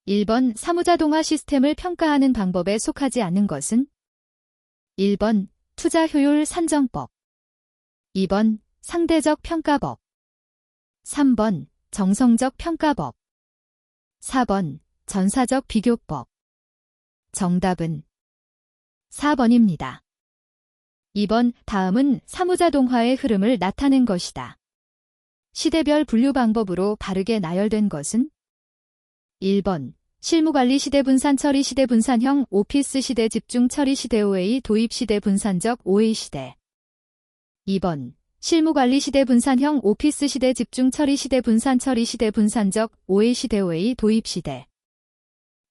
1번 사무자동화 시스템을 평가하는 방법에 속하지 않는 것은? 1번 투자 효율 산정법, 2번 상대적 평가법, 3번 정성적 평가법, 4번 전사적 비교법. 정답은 4번입니다. 2번 다음은 사무자동화의 흐름을 나타낸 것이다. 시대별 분류 방법으로 바르게 나열된 것은? 1번 실무관리 시대 분산 처리 시대 분산형 오피스 시대 집중 처리 시대 OA 도입 시대 분산적 OA 시대. 2번 실무관리 시대 분산형 오피스 시대 집중 처리 시대 분산 처리 시대 분산적 OA 시대 OA 도입 시대.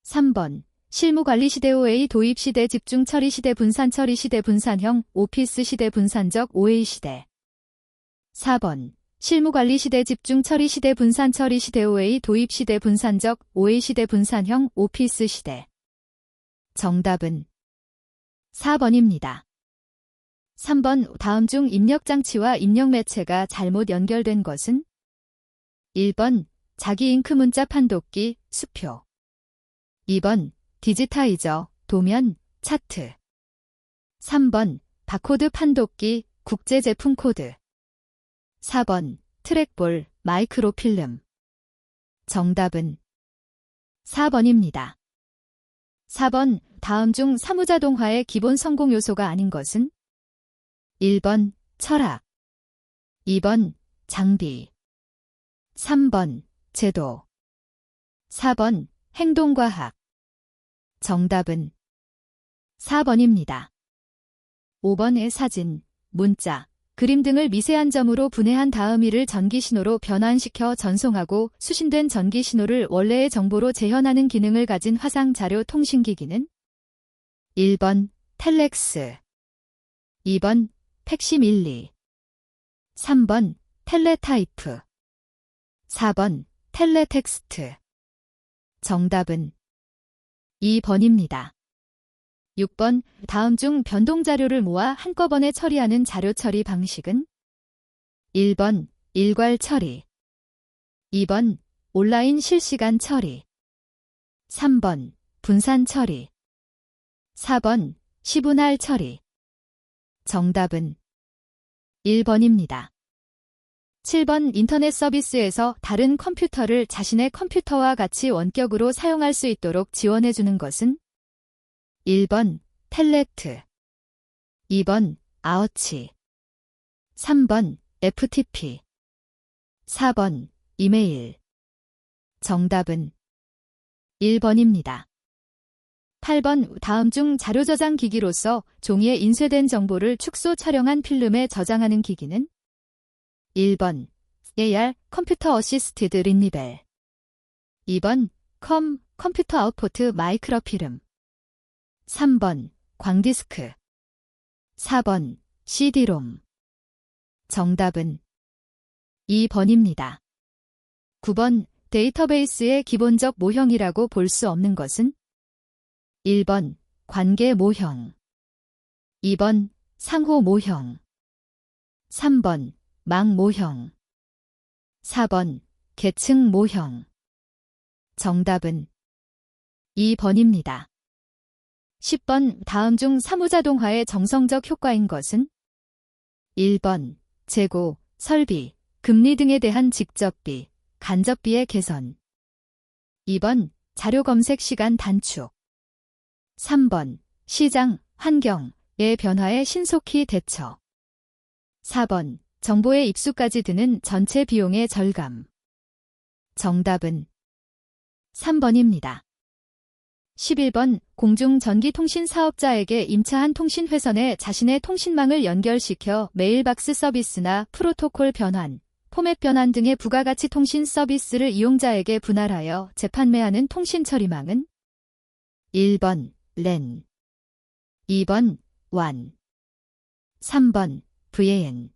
3번 실무관리 시대 OA 도입 시대 집중 처리 시대 분산 처리 시대 분산형 오피스 시대 분산적 OA 시대. 4번 실무관리 시대 집중 처리 시대 분산 처리 시대 OA 도입 시대 분산적 OA 시대 분산형 오피스 시대. 정답은 4번입니다. 3번 다음 중 입력장치와 입력매체가 잘못 연결된 것은? 1번 자기 잉크 문자 판독기, 수표. 2번 디지타이저, 도면, 차트. 3번 바코드 판독기, 국제 제품 코드. 4번 트랙볼, 마이크로필름. 정답은 4번입니다. 4번 다음 중 사무자동화의 기본 성공 요소가 아닌 것은? 1번 철학, 2번 장비, 3번 제도, 4번 행동과학. 정답은 4번입니다. 5번의 사진, 문자, 그림 등을 미세한 점으로 분해한 다음 이를 전기신호로 변환시켜 전송하고 수신된 전기신호를 원래의 정보로 재현하는 기능을 가진 화상자료 통신기기는? 1번 텔렉스, 2번 팩시밀리, 3번 텔레타이프, 4번 텔레텍스트. 정답은 2번입니다. 6번 다음 중 변동자료를 모아 한꺼번에 처리하는 자료 처리 방식은? 1번 일괄 처리, 2번 온라인 실시간 처리, 3번 분산 처리, 4번 시분할 처리. 정답은 1번입니다. 7번 인터넷 서비스에서 다른 컴퓨터를 자신의 컴퓨터와 같이 원격으로 사용할 수 있도록 지원해주는 것은? 1번 텔레트, 2번 아워치, 3번 FTP, 4번 이메일. 정답은 1번입니다. 8번 다음 중 자료 저장 기기로서 종이에 인쇄된 정보를 축소 촬영한 필름에 저장하는 기기는? 1번 AR 컴퓨터 어시스티드 린리벨, 2번 컴퓨터 아웃포트 마이크로필름, 3번 광디스크, 4번 CD롬. 정답은 2번입니다. 9번 데이터베이스의 기본적 모형이라고 볼 수 없는 것은? 1번 관계 모형, 2번 상호 모형, 3번 망 모형, 4번 계층 모형. 정답은 2번입니다. 10번 다음 중 사무자동화의 정성적 효과인 것은? 1번 재고, 설비, 금리 등에 대한 직접비, 간접비의 개선, 2번 자료 검색 시간 단축, 3번 시장, 환경의 변화에 신속히 대처, 4번 정보의 입수까지 드는 전체 비용의 절감. 정답은 3번입니다. 11번 공중전기통신 사업자에게 임차한 통신회선에 자신의 통신망을 연결시켜 메일박스 서비스나 프로토콜 변환, 포맷 변환 등의 부가가치 통신 서비스를 이용자에게 분할하여 재판매하는 통신처리망은? 1번 LAN, 2번 WAN, 3번 VAN,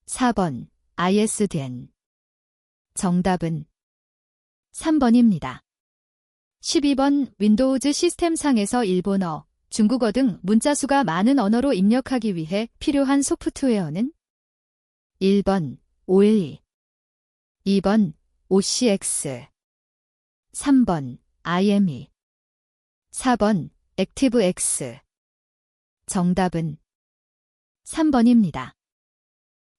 4번 ISDN. 정답은 3번입니다. 12번 윈도우즈 시스템상에서 일본어, 중국어 등 문자수가 많은 언어로 입력하기 위해 필요한 소프트웨어는? 1번 OLE, 2번 OCX, 3번 IME. 4번 액티브X. 정답은 3번입니다.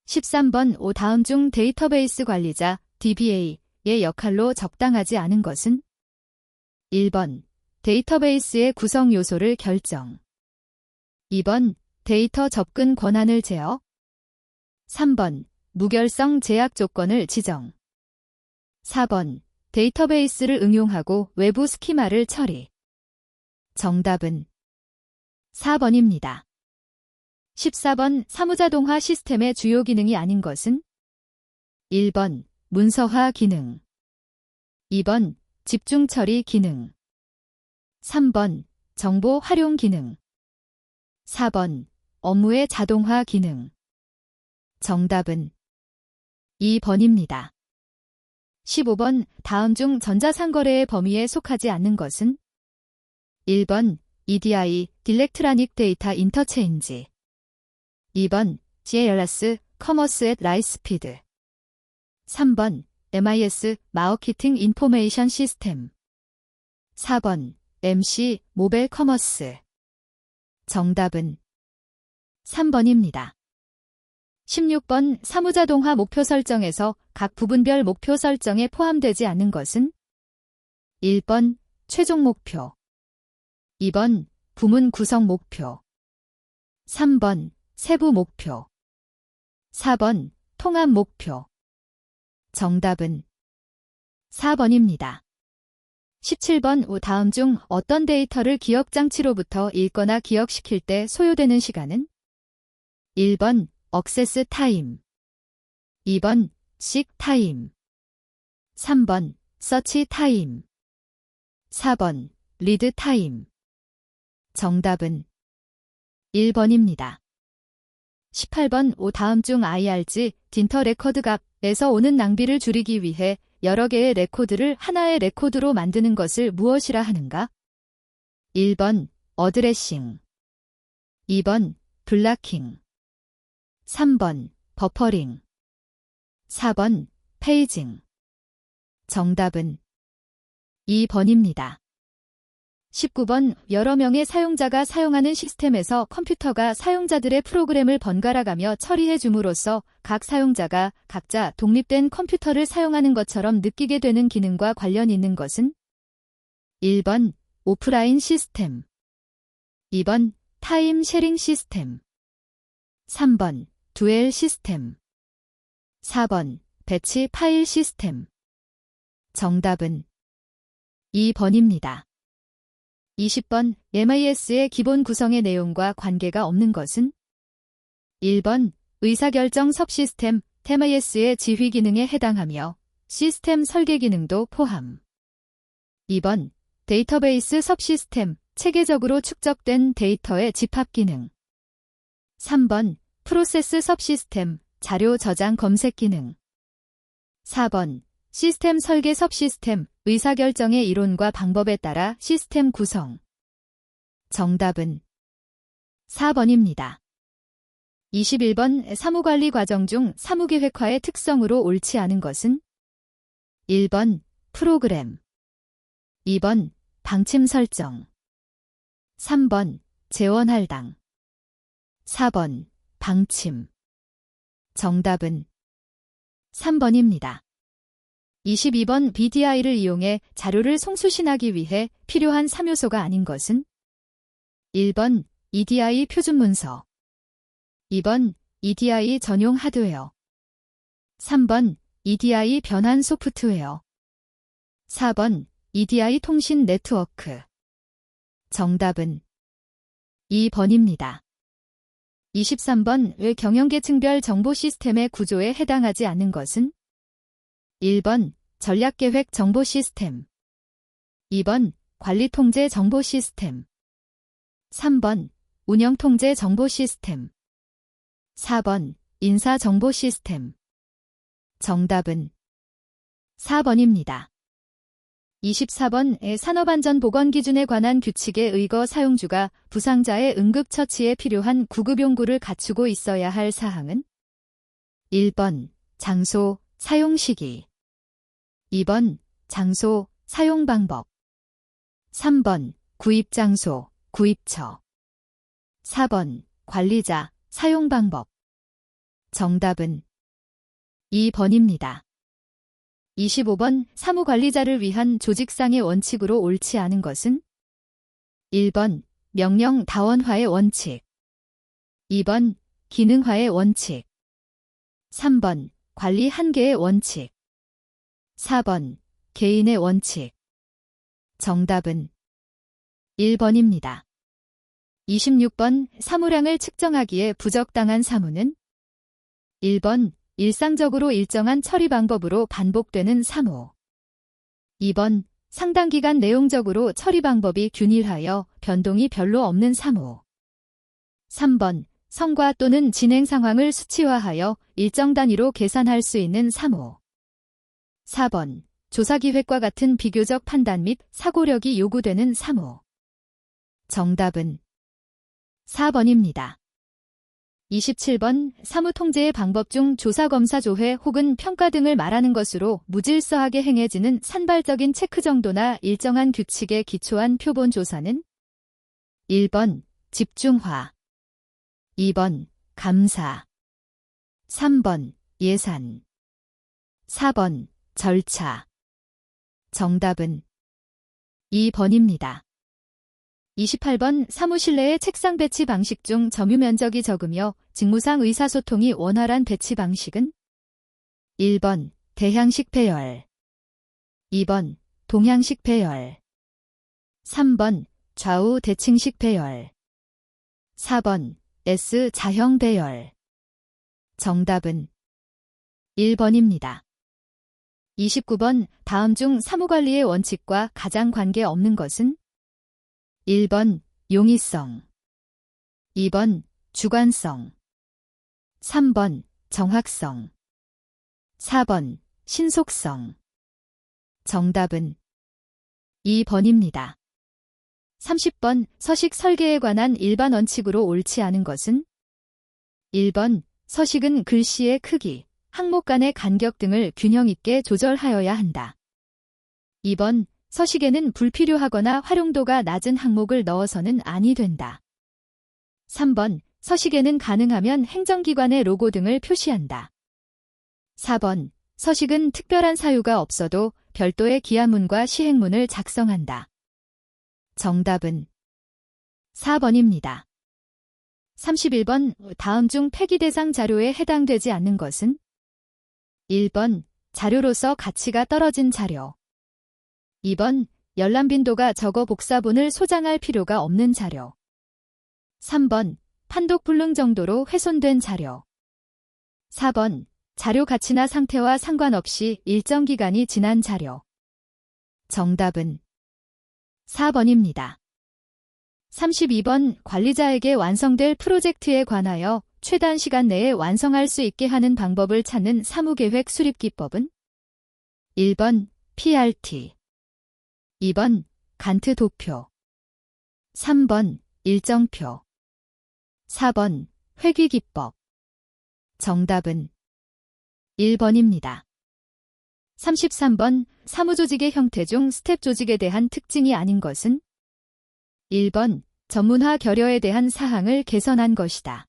13번 다음 중 데이터베이스 관리자 DBA의 역할로 적당하지 않은 것은? 1번 데이터베이스의 구성 요소를 결정. 2번 데이터 접근 권한을 제어. 3번 무결성 제약 조건을 지정. 4번 데이터베이스를 응용하고 외부 스키마를 처리. 정답은 4번입니다. 14번 사무자동화 시스템의 주요 기능이 아닌 것은? 1번 문서화 기능. 2번 집중 처리 기능. 3번 정보 활용 기능. 4번 업무의 자동화 기능. 정답은 2번입니다. 15번 다음 중 전자상거래의 범위에 속하지 않는 것은? 1번 EDI Electronic Data Interchange. 2번 GLS Commerce at Light Speed. 3번 MIS Marketing Information System. 4번 MC 모바일 커머스. 정답은 3번입니다. 16번 사무자동화 목표 설정에서 각 부분별 목표 설정에 포함되지 않는 것은? 1번 최종 목표. 2번 부문 구성 목표. 3번 세부 목표. 4번 통합 목표. 정답은 4번입니다. 17번 다음 중 어떤 데이터를 기억장치로부터 읽거나 기억시킬 때 소요되는 시간은? 1번 액세스 타임. 2번 식 타임. 3번 서치 타임. 4번 리드 타임. 정답은 1번입니다. 18번 다음 중 IRG 딘터 레코드 값에서 오는 낭비를 줄이기 위해 여러 개의 레코드를 하나의 레코드로 만드는 것을 무엇이라 하는가? 1번 어드레싱. 2번 블락킹. 3번 버퍼링. 4번 페이징. 정답은 2번입니다. 19번 여러 명의 사용자가 사용하는 시스템에서 컴퓨터가 사용자들의 프로그램을 번갈아가며 처리해 줌으로써 각 사용자가 각자 독립된 컴퓨터를 사용하는 것처럼 느끼게 되는 기능과 관련 있는 것은? 1번 오프라인 시스템. 2번 타임 쉐링 시스템. 3번 듀얼 시스템. 4번 배치 파일 시스템. 정답은 2번입니다. 20번 MIS의 기본 구성의 내용과 관계가 없는 것은? 1번 의사결정 섭시스템 MIS의 지휘 기능에 해당하며 시스템 설계 기능도 포함. 2번 데이터베이스 섭시스템 체계적으로 축적된 데이터의 집합 기능. 3번 프로세스 섭시스템 자료 저장 검색 기능. 4번 시스템 설계 섭시스템 의사결정의 이론과 방법에 따라 시스템 구성. 정답은 4번입니다. 21번 사무관리 과정 중 사무계획화의 특성으로 옳지 않은 것은? 1번 프로그램. 2번 방침 설정. 3번 재원할당. 4번 방침. 정답은 3번입니다. 22번 BDI를 이용해 자료를 송수신하기 위해 필요한 3요소가 아닌 것은? 1번 EDI 표준 문서. 2번 EDI 전용 하드웨어. 3번 EDI 변환 소프트웨어. 4번 EDI 통신 네트워크. 정답은 2번입니다. 23번 왜 경영계층별 정보 시스템의 구조에 해당하지 않는 것은? 1번 전략계획 정보 시스템. 2번 관리통제 정보 시스템. 3번 운영통제 정보 시스템. 4번 인사 정보 시스템. 정답은 4번입니다. 24번 산업안전보건기준에 관한 규칙에 의거 사용주가 부상자의 응급처치에 필요한 구급용구를 갖추고 있어야 할 사항은? 1번 장소, 사용 시기. 2번 장소, 사용 방법. 3번 구입장소, 구입처. 4번 관리자, 사용방법. 정답은 2번입니다. 25번 사무관리자를 위한 조직상의 원칙으로 옳지 않은 것은 1번 명령 다원화의 원칙, 2번 기능화의 원칙, 3번 관리 한계의 원칙, 4번 개인의 원칙. 정답은 1번입니다. 26번 사무량을 측정하기에 부적당한 사무는 1번 일상적으로 일정한 처리 방법으로 반복되는 사무, 2번 상당 기간 내용적으로 처리 방법이 균일하여 변동이 별로 없는 사무, 3번 성과 또는 진행 상황을 수치화하여 일정 단위로 계산할 수 있는 사무, 4번 조사기획과 같은 비교적 판단 및 사고력이 요구되는 사무. 정답은 4번입니다. 27번 사무통제의 방법 중 조사검사 조회 혹은 평가 등을 말하는 것으로 무질서하게 행해지는 산발적인 체크 정도나 일정한 규칙에 기초한 표본 조사는 1번 집중화, 2번 감사, 3번 예산, 4번 절차. 정답은 2번입니다. 28번 사무실 내의 책상 배치 방식 중 점유 면적이 적으며 직무상 의사소통이 원활한 배치 방식은 1번 대향식 배열, 2번 동향식 배열, 3번 좌우 대칭식 배열, 4번 S 자형 배열. 정답은 1번입니다. 29번 다음 중 사무관리의 원칙과 가장 관계없는 것은 1번 용이성, 2번 주관성, 3번 정확성, 4번 신속성. 정답은 2번입니다. 30번 서식 설계에 관한 일반 원칙으로 옳지 않은 것은 1번 서식은 글씨의 크기, 항목 간의 간격 등을 균형 있게 조절하여야 한다. 2번 서식에는 불필요하거나 활용도가 낮은 항목을 넣어서는 아니 된다. 3번 서식에는 가능하면 행정기관의 로고 등을 표시한다. 4번 서식은 특별한 사유가 없어도 별도의 기하문과 시행문을 작성한다. 정답은 4번입니다. 31번 다음 중 폐기 대상 자료에 해당되지 않는 것은 1번 자료로서 가치가 떨어진 자료, 2번 열람 빈도가 적어 복사본을 소장할 필요가 없는 자료, 3번 판독 불능 정도로 훼손된 자료, 4번 자료 가치나 상태와 상관없이 일정 기간이 지난 자료. 정답은 4번입니다. 32번 관리자에게 완성될 프로젝트에 관하여 최단 시간 내에 완성할 수 있게 하는 방법을 찾는 사무계획 수립 기법은 1번 PRT, 2번 간트 도표, 3번 일정표, 4번 회귀 기법. 정답은 1번입니다. 33번 사무조직의 형태 중 스텝 조직에 대한 특징이 아닌 것은 1번 전문화 결여에 대한 사항을 개선한 것이다.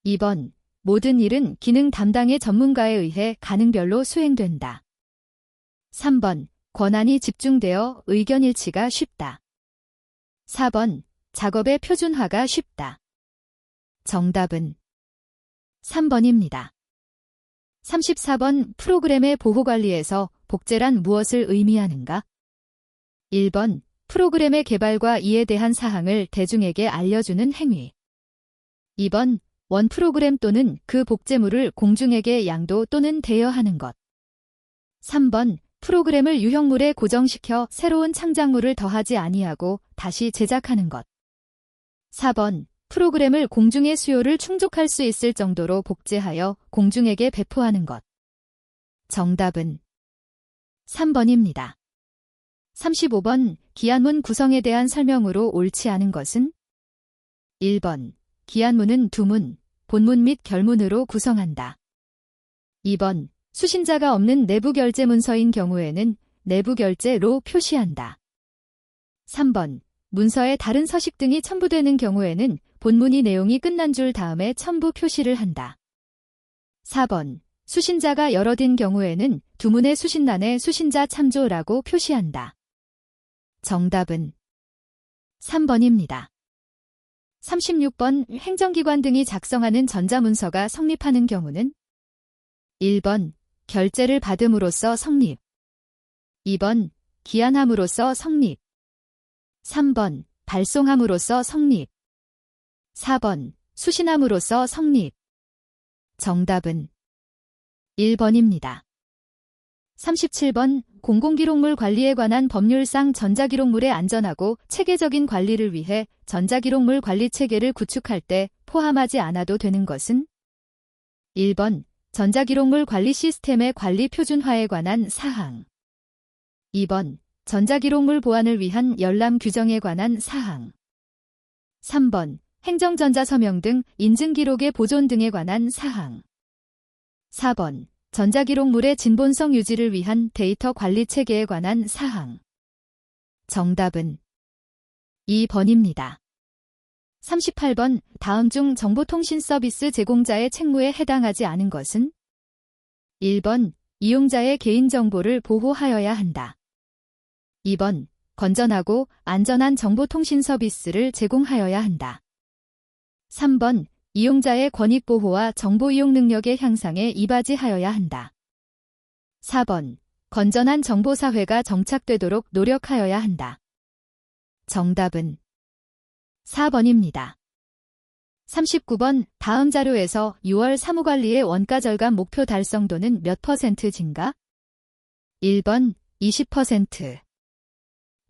2번 모든 일은 기능 담당의 전문가에 의해 가능별로 수행된다. 3번 권한이 집중되어 의견 일치가 쉽다. 4번 작업의 표준화가 쉽다. 정답은 3번입니다. 34번 프로그램의 보호관리에서 복제란 무엇을 의미하는가? 1번 프로그램의 개발과 이에 대한 사항을 대중에게 알려주는 행위. 2번 원 프로그램 또는 그 복제물을 공중에게 양도 또는 대여하는 것. 3번 프로그램을 유형물에 고정시켜 새로운 창작물을 더하지 아니하고 다시 제작하는 것. 4번 프로그램을 공중의 수요를 충족할 수 있을 정도로 복제하여 공중에게 배포하는 것. 정답은 3번입니다. 35번 기한문 구성에 대한 설명으로 옳지 않은 것은 1번 기한문은 두문, 본문 및 결문으로 구성한다. 2번 수신자가 없는 내부결제 문서인 경우에는 내부결제로 표시한다. 3번. 문서에 다른 서식 등이 첨부되는 경우에는 본문이 내용이 끝난 줄 다음에 첨부 표시를 한다. 4번. 수신자가 여럿인 경우에는 두문의 수신란에 수신자 참조라고 표시한다. 정답은 3번입니다. 36번. 행정기관 등이 작성하는 전자문서가 성립하는 경우는 1번. 결제를 받음으로써 성립. 2번. 기한함으로써 성립. 3번. 발송함으로써 성립. 4번. 수신함으로써 성립. 정답은 1번입니다. 37번. 공공기록물 관리에 관한 법률상 전자기록물의 안전하고 체계적인 관리를 위해 전자기록물 관리 체계를 구축할 때 포함하지 않아도 되는 것은 1번. 전자기록물 관리 시스템의 관리 표준화에 관한 사항. 2번. 전자기록물 보안을 위한 열람 규정에 관한 사항. 3번. 행정전자서명 등 인증기록의 보존 등에 관한 사항. 4번. 전자기록물의 진본성 유지를 위한 데이터 관리 체계에 관한 사항. 정답은 2번입니다. 38번. 다음 중 정보통신 서비스 제공자의 책무에 해당하지 않은 것은 1번. 이용자의 개인정보를 보호하여야 한다. 2번. 건전하고 안전한 정보통신 서비스를 제공하여야 한다. 3번. 이용자의 권익보호와 정보이용 능력의 향상에 이바지하여야 한다. 4번. 건전한 정보사회가 정착되도록 노력하여야 한다. 정답은 4번입니다. 39번. 다음 자료에서 6월 사무관리의 원가절감 목표 달성도는 몇 퍼센트 증가? 1번 20%,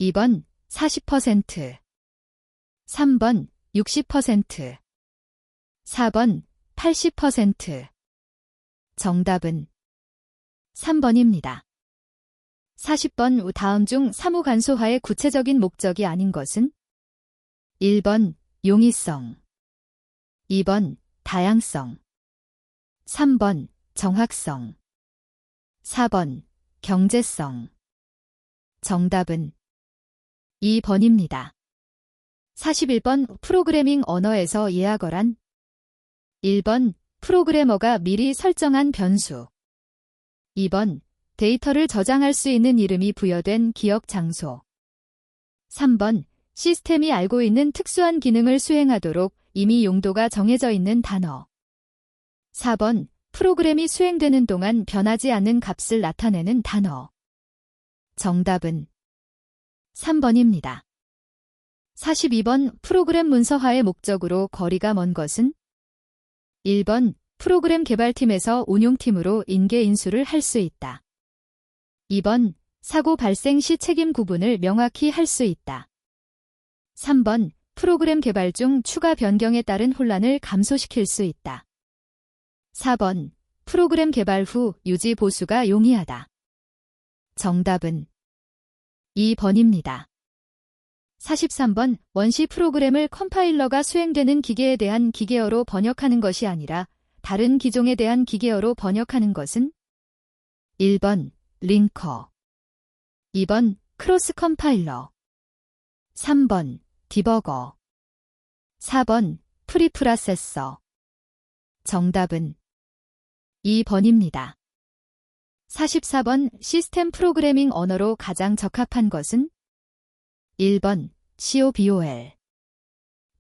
2번 40%, 3번 60%, 4번 80%. 정답은 3번입니다. 40번. 다음 중 사무간소화의 구체적인 목적이 아닌 것은 1번 용이성, 2번 다양성, 3번 정확성, 4번 경제성. 정답은 2번입니다. 41번. 프로그래밍 언어에서 예하거란 1번. 프로그래머가 미리 설정한 변수. 2번. 데이터를 저장할 수 있는 이름이 부여된 기억 장소. 3번. 시스템이 알고 있는 특수한 기능을 수행하도록 이미 용도가 정해져 있는 단어. 4번. 프로그램이 수행되는 동안 변하지 않는 값을 나타내는 단어. 정답은 3번입니다. 42번. 프로그램 문서화의 목적으로 거리가 먼 것은 1번. 프로그램 개발팀에서 운용팀으로 인계 인수를 할 수 있다. 2번. 사고 발생 시 책임 구분을 명확히 할 수 있다. 3번. 프로그램 개발 중 추가 변경에 따른 혼란을 감소시킬 수 있다. 4번. 프로그램 개발 후 유지 보수가 용이하다. 정답은 2번입니다. 43번. 원시 프로그램을 컴파일러가 수행되는 기계에 대한 기계어로 번역하는 것이 아니라 다른 기종에 대한 기계어로 번역하는 것은 1번 링커, 2번 크로스 컴파일러, 3번 디버거, 4번 프리프로세서. 정답은 2번입니다. 44번. 시스템 프로그래밍 언어로 가장 적합한 것은 1번 COBOL,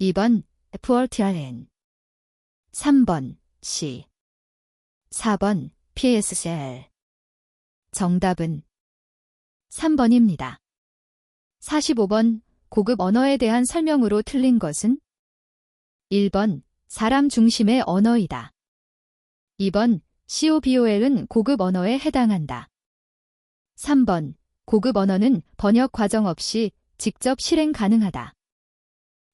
2번 FORTRN, 3번 C, 4번 PSCL. 정답은 3번입니다. 45번. 고급 언어에 대한 설명으로 틀린 것은 1번 사람 중심의 언어이다. 2번 COBOL은 고급 언어에 해당한다. 3번 고급 언어는 번역 과정 없이 직접 실행 가능하다.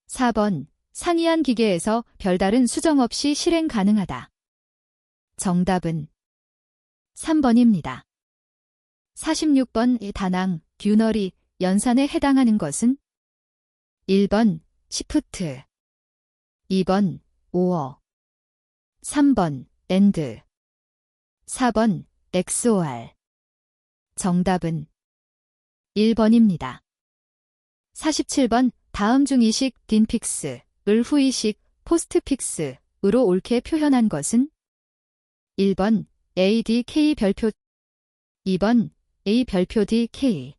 4번 상이한 기계에서 별다른 수정 없이 실행 가능하다. 정답은 3번입니다. 46번. 다낭, 뷰너리, 연산에 해당하는 것은 1번 시프트, 2번 오어, 3번 엔드, 4번 XOR. 정답은 1번입니다. 47번 다음 중 이식 딘픽스을 후이식 포스트픽스으로 옳게 표현한 것은 1번 ADK 별표 2번 A 별표 DK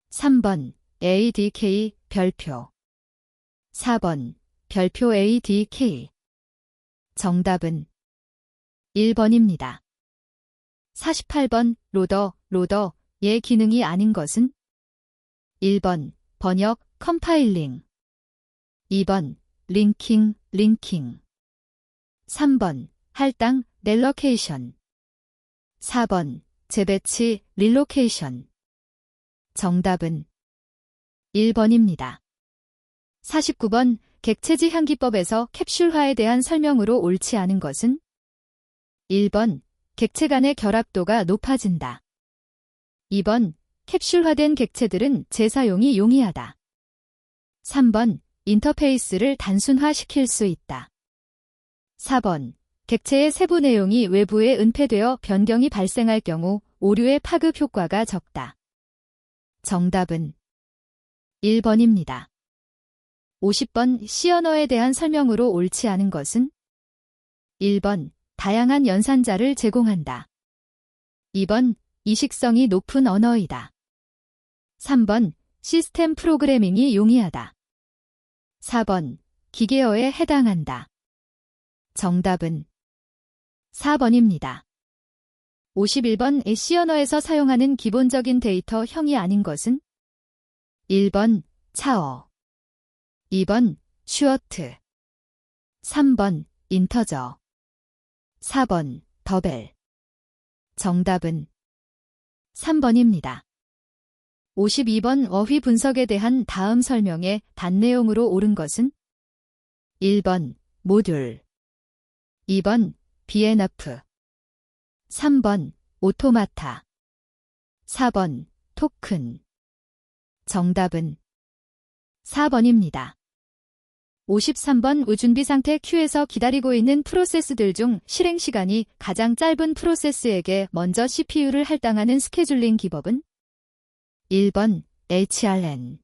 3번 ADK 별표 4번 별표 ADK 정답은 1번입니다. 48번 로더의 기능이 아닌 것은 1번 번역 컴파일링 2번 링킹 3번 할당 렐로케이션 4번 재배치 릴로케이션 정답은 1번입니다. 49번 객체지 향기법에서 캡슐화에 대한 설명으로 옳지 않은 것은 1번 객체 간의 결합도가 높아진다. 2번 캡슐화된 객체들은 재사용이 용이하다. 3번 인터페이스를 단순화시킬 수 있다. 4번 객체의 세부 내용이 외부에 은폐되어 변경이 발생할 경우 오류의 파급 효과가 적다. 정답은 1번입니다. 50번 C 언어에 대한 설명으로 옳지 않은 것은 1번 다양한 연산자를 제공한다. 2번 이식성이 높은 언어이다. 3번 시스템 프로그래밍이 용이하다. 4번 기계어에 해당한다. 정답은 4번입니다. 51번 C 언어에서 사용하는 기본적인 데이터 형이 아닌 것은 1번 차어 2번 슈어트 3번 인터저 4번 더벨 정답은 3번입니다. 52번 어휘 분석에 대한 다음 설명의 단내용으로 옳은 것은 1번 모듈 2번 BNF 3번 오토마타 4번 토큰 정답은 4번입니다. 53번 준비 상태 Q에서 기다리고 있는 프로세스들 중 실행 시간이 가장 짧은 프로세스에게 먼저 CPU를 할당하는 스케줄링 기법은 1번 HRN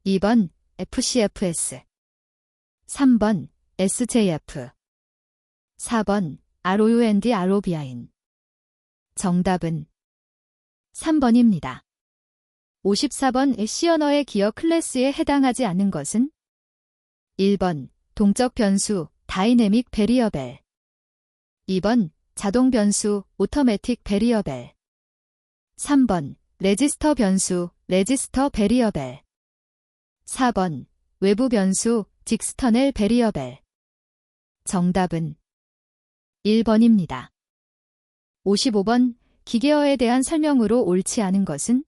2번 FCFS 3번 SJF 4번 ROUND ROBIN 정답은 3번입니다. 54번 C 언어의 기어 클래스에 해당하지 않는 것은 1번 동적 변수 다이내믹 베리어벨 2번 자동 변수 오토매틱 베리어벨 3번 레지스터 변수 레지스터 베리어벨 4번 외부 변수 직스터넬 베리어벨 정답은 1번입니다. 55번 기계어에 대한 설명으로 옳지 않은 것은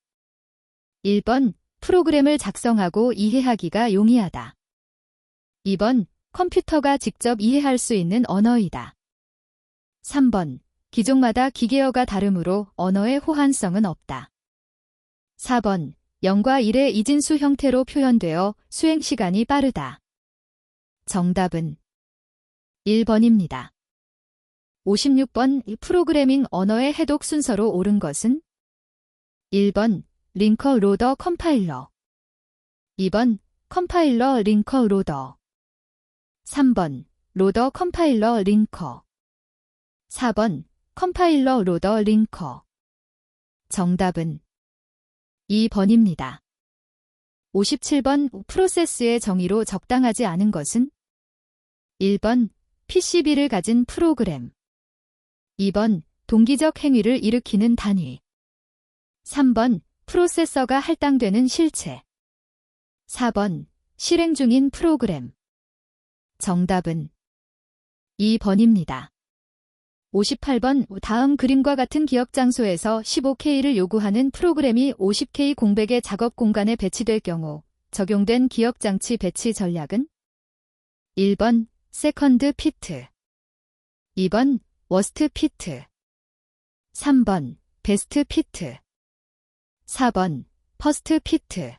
1번 프로그램을 작성하고 이해하기가 용이하다. 2번 컴퓨터가 직접 이해할 수 있는 언어이다. 3번 기종마다 기계어가 다르므로 언어의 호환성은 없다. 4번 0과 1의 이진수 형태로 표현되어 수행 시간이 빠르다. 정답은 1번입니다. 56번 프로그래밍 언어의 해독 순서로 옳은 것은 1번 링커 로더 컴파일러 2번 컴파일러 링커 로더 3번 로더 컴파일러 링커 4번 컴파일러 로더 링커 정답은 2번입니다. 57번 프로세스의 정의로 적당하지 않은 것은 1번 PCB를 가진 프로그램 2번 동기적 행위를 일으키는 단위 3번 프로세서가 할당되는 실체 4번 실행 중인 프로그램 정답은 2번입니다. 58번 다음 그림과 같은 기억 장소에서 15K를 요구하는 프로그램이 50K 공백의 작업 공간에 배치될 경우 적용된 기억 장치 배치 전략은 1번 세컨드 피트 2번 워스트 피트 3번 베스트 피트 4번 퍼스트 피트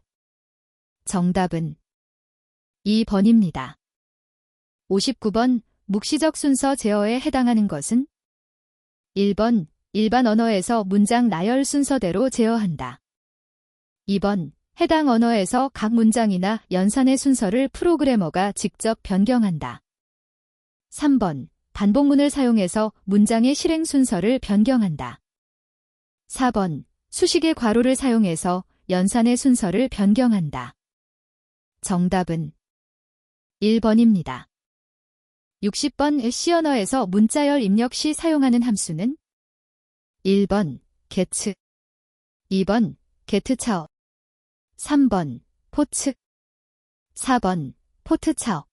정답은 2번입니다. 59번 묵시적 순서 제어에 해당하는 것은 1번 일반 언어에서 문장 나열 순서대로 제어한다. 2번 해당 언어에서 각 문장이나 연산의 순서를 프로그래머가 직접 변경한다. 3번. 반복문을 사용해서 문장의 실행 순서를 변경한다. 4번. 수식의 괄호를 사용해서 연산의 순서를 변경한다. 정답은 1번입니다. 60번. C 언어에서 문자열 입력 시 사용하는 함수는 1번. get 2번. getChao 3번. post 4번. postChao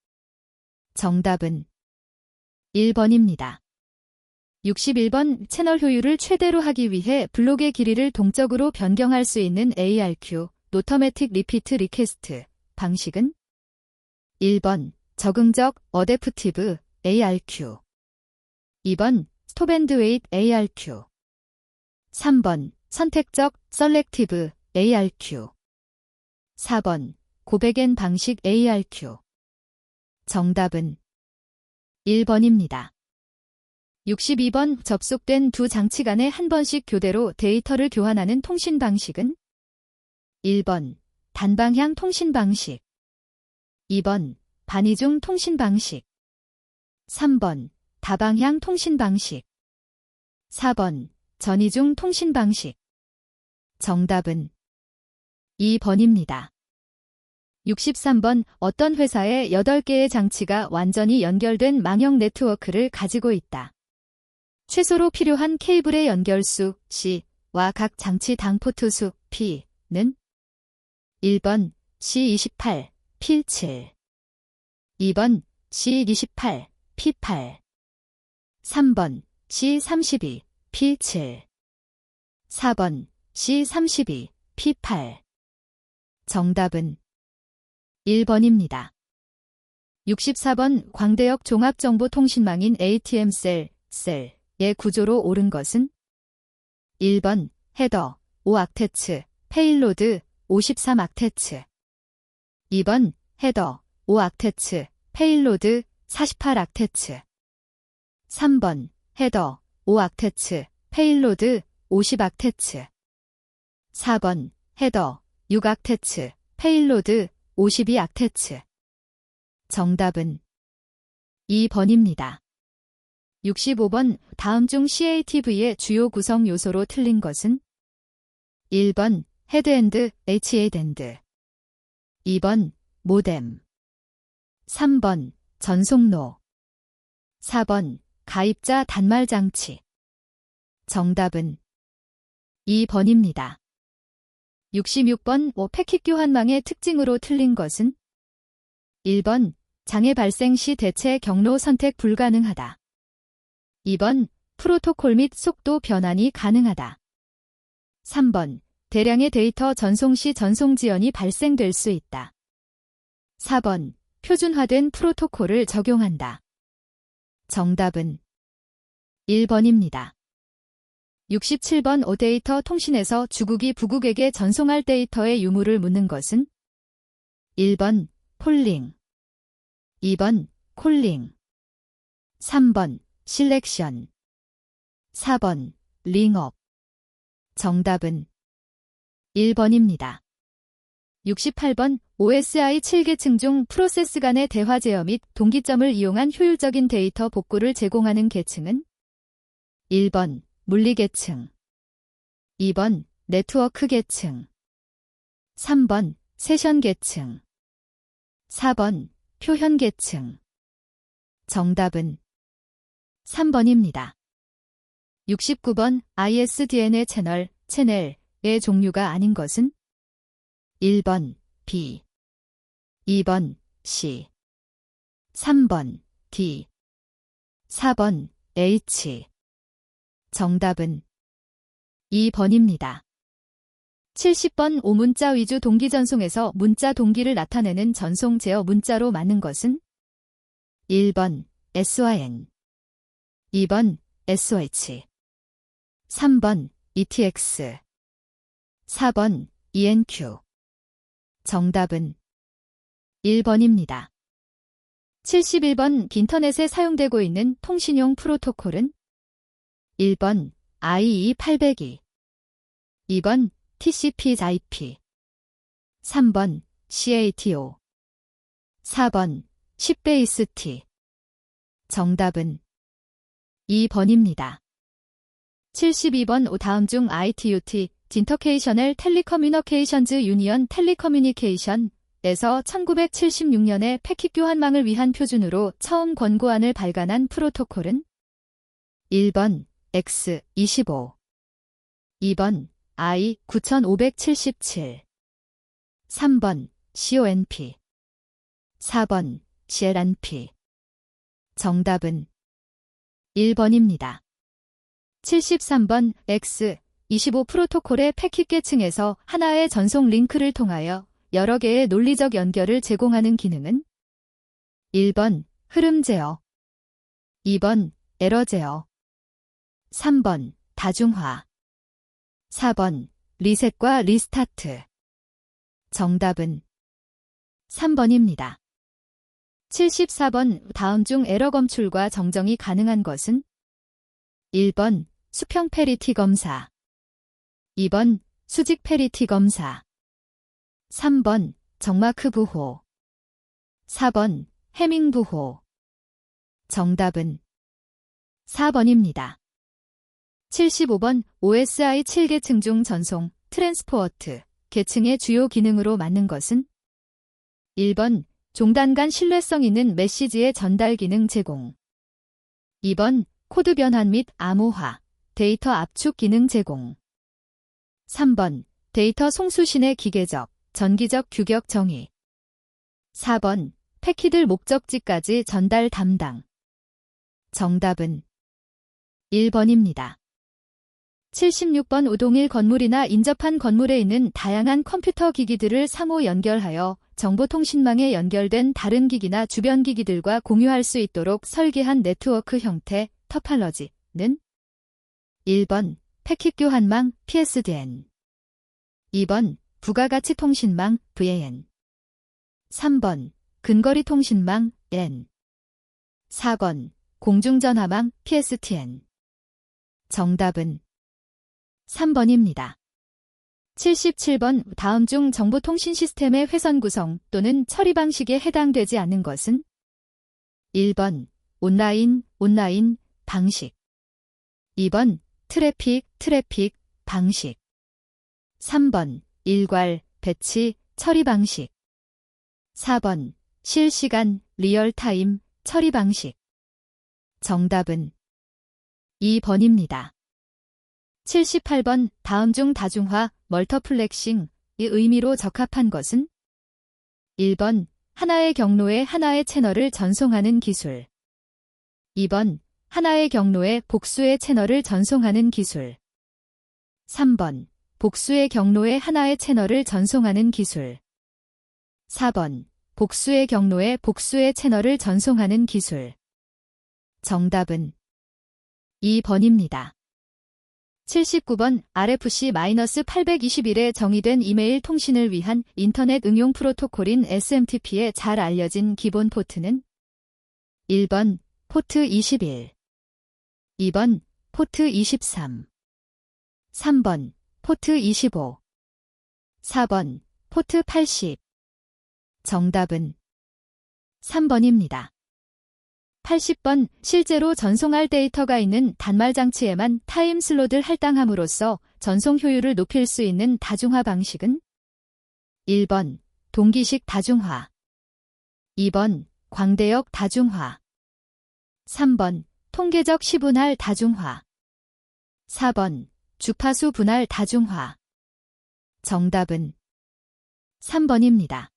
정답은 1번입니다. 61번. 채널 효율을 최대로 하기 위해 블록의 길이를 동적으로 변경할 수 있는 ARQ, Automatic Repeat Request 방식은 1번. 적응적 Adaptive ARQ 2번. Stop and Wait ARQ 3번. 선택적 Selective ARQ 4번. 고백엔 방식 ARQ 정답은 1번입니다. 62번. 접속된 두 장치 간에 한 번씩 교대로 데이터를 교환하는 통신 방식은 1번. 단방향 통신 방식 2번. 반이중 통신 방식 3번. 다방향 통신 방식 4번. 전이중 통신 방식 정답은 2번입니다. 63번. 어떤 회사에 8개의 장치가 완전히 연결된 망형 네트워크를 가지고 있다. 최소로 필요한 케이블의 연결수 C와 각 장치당 포트수 P는 1번. C28, P7 2번. C28, P8 3번. C32, P7 4번. C32, P8 정답은 1번입니다. 64번. 광대역 종합정보통신망인 ATM셀의 구조로 옳은 것은 1번. 헤더 5악테츠, 페일로드 53악테츠 2번. 헤더 5악테츠, 페일로드 48악테츠 3번. 헤더 5악테츠, 페일로드 50악테츠 4번. 헤더 6악테츠, 페일로드 52악테츠 정답은 2번입니다. 65번. 다음 중 CATV의 주요 구성 요소로 틀린 것은 1번. 헤드엔드, HADend 2번. 모뎀 3번. 전송로 4번. 가입자 단말 장치 정답은 2번입니다. 66번. 패킷 교환망의 특징으로 틀린 것은 1번. 장애 발생 시 대체 경로 선택 불가능하다. 2번. 프로토콜 및 속도 변환이 가능하다. 3번. 대량의 데이터 전송 시 전송 지연이 발생될 수 있다. 4번. 표준화된 프로토콜을 적용한다. 정답은 1번입니다. 67번. OData 통신에서 주국이 부국에게 전송할 데이터의 유무를 묻는 것은 1번. 폴링 2번. 콜링 3번. 실렉션 4번. 링업 정답은 1번입니다. 68번. OSI 7계층 중 프로세스 간의 대화 제어 및 동기점을 이용한 효율적인 데이터 복구를 제공하는 계층은 1번. 물리계층 2번. 네트워크 계층 3번. 세션 계층 4번. 표현 계층 정답은 3번입니다. 69번. ISDN의 채널의 종류가 아닌 것은 1번. B 2번. C 3번. D 4번. H 정답은 2번입니다. 70번. 오문자 위주 동기 전송에서 문자 동기를 나타내는 전송 제어 문자로 맞는 것은 1번. SYN 2번. SOH 3번. ETX 4번. ENQ 정답은 1번입니다. 71번. 인터넷에 사용되고 있는 통신용 프로토콜은 1번. IE802 2번. TCP/IP 3번 CATO 4번 10베이스-T. 정답은 2번입니다. 72번 다음 중 ITUT, 인터내셔널 텔리커뮤니케이션즈 유니언 텔리커뮤니케이션에서 1976년에 패킷 교환망을 위한 표준으로 처음 권고안을 발간한 프로토콜은? 1번 X25 2번 I9577 3번 CONP 4번 CLNP. 정답은 1번입니다. 73번 X25 프로토콜의 패킷 계층에서 하나의 전송 링크를 통하여 여러 개의 논리적 연결을 제공하는 기능은? 1번 흐름 제어 2번 에러 제어 3번 다중화 4번 리셋과 리스타트. 정답은 3번입니다. 74번 다음 중 에러 검출과 정정이 가능한 것은? 1번 수평 페리티 검사 2번 수직 페리티 검사 3번 정마크 부호 4번 해밍 부호. 정답은 4번입니다. 75번 OSI 7계층 중 전송, 트랜스포어트 계층의 주요 기능으로 맞는 것은? 1번 종단 간 신뢰성 있는 메시지의 전달 기능 제공 2번 코드 변환 및 암호화, 데이터 압축 기능 제공 3번 데이터 송수신의 기계적, 전기적 규격 정의 4번 패킷을 목적지까지 전달 담당. 정답은 1번입니다. 76번 우동일 건물이나 인접한 건물에 있는 다양한 컴퓨터 기기들을 상호 연결하여 정보통신망에 연결된 다른 기기나 주변 기기들과 공유할 수 있도록 설계한 네트워크 형태, 터팔러지는? 1번 패킷 교환망 PSDN 2번 부가가치 통신망 VAN 3번 근거리 통신망 N 4번 공중전화망 PSTN. 정답은 3번입니다. 77번 다음 중 정보통신 시스템의 회선 구성 또는 처리 방식에 해당되지 않는 것은? 1번 온라인 방식 2번 트래픽 방식 3번 일괄 배치 처리 방식 4번 실시간 리얼타임 처리 방식. 정답은 2번입니다. 78번 다음 중 다중화 멀터플렉싱의 의미로 적합한 것은? 1번 하나의 경로에 하나의 채널을 전송하는 기술 2번 하나의 경로에 복수의 채널을 전송하는 기술 3번 복수의 경로에 하나의 채널을 전송하는 기술 4번 복수의 경로에 복수의 채널을 전송하는 기술. 정답은 2번입니다. 79번 RFC-821에 정의된 이메일 통신을 위한 인터넷 응용 프로토콜인 SMTP에 잘 알려진 기본 포트는? 1번 포트 21 2번 포트 23 3번 포트 25 4번 포트 80. 정답은 3번입니다. 80번 실제로 전송할 데이터가 있는 단말 장치에만 타임 슬롯을 할당함으로써 전송 효율을 높일 수 있는 다중화 방식은? 1번 동기식 다중화 2번 광대역 다중화 3번 통계적 시분할 다중화 4번 주파수 분할 다중화. 정답은 3번입니다.